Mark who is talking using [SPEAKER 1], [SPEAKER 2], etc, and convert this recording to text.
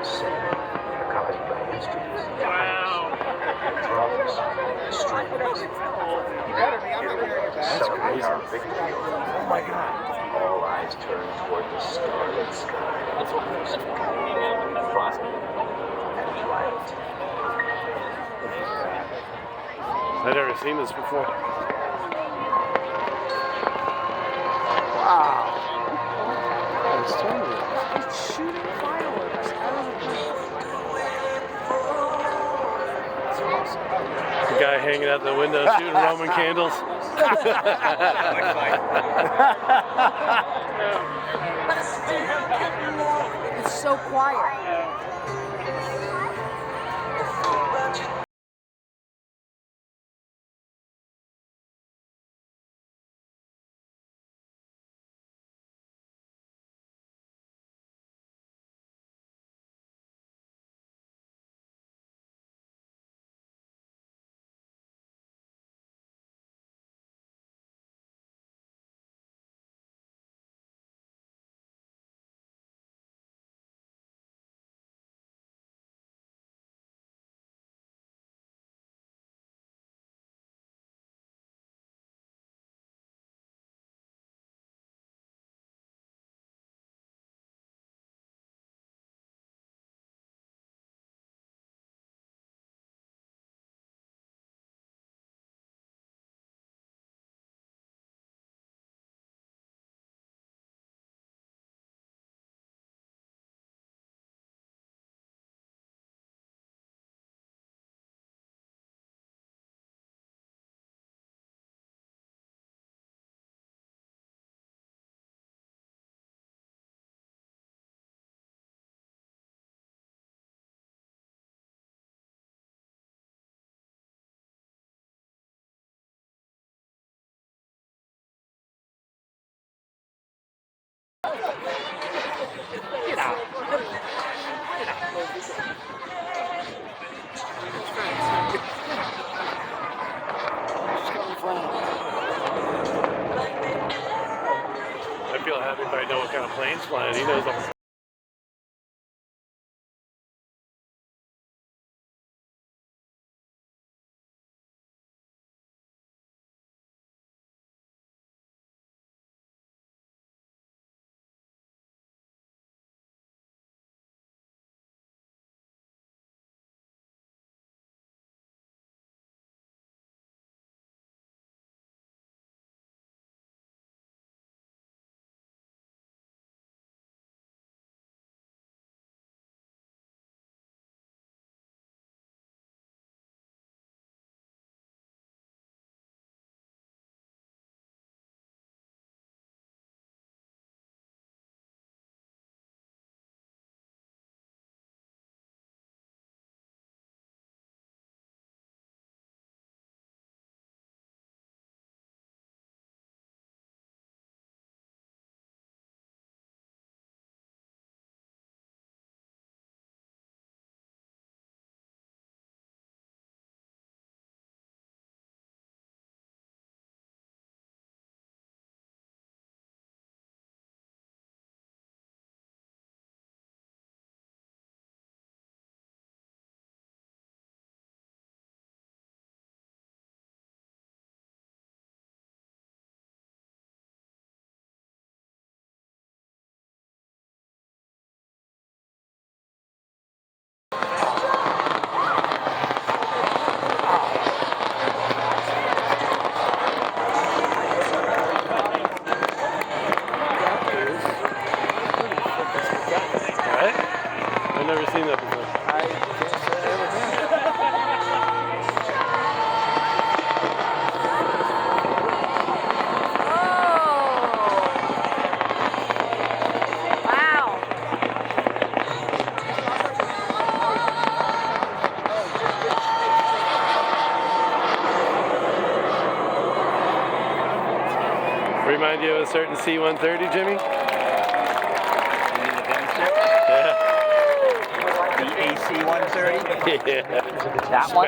[SPEAKER 1] sing, accompanied by instruments, drums, strings. Celebrate our victory. Oh my God! All eyes turn toward the starlit sky. Music, fun, and light.
[SPEAKER 2] I've never seen this before.
[SPEAKER 3] Wow.
[SPEAKER 4] It's shooting fireworks out of the plane.
[SPEAKER 2] The guy hanging out the window shooting Roman candles.
[SPEAKER 4] It's so quiet.
[SPEAKER 2] I feel happy if I know what kind of plane's flying. He knows I'm I've never seen that before.
[SPEAKER 3] I can't say I ever been.
[SPEAKER 4] Wow.
[SPEAKER 2] Remind you of a certain C-130, Jimmy?
[SPEAKER 3] You mean the gangster?
[SPEAKER 2] Yeah.
[SPEAKER 3] The AC-130?
[SPEAKER 2] Yeah.
[SPEAKER 3] That one?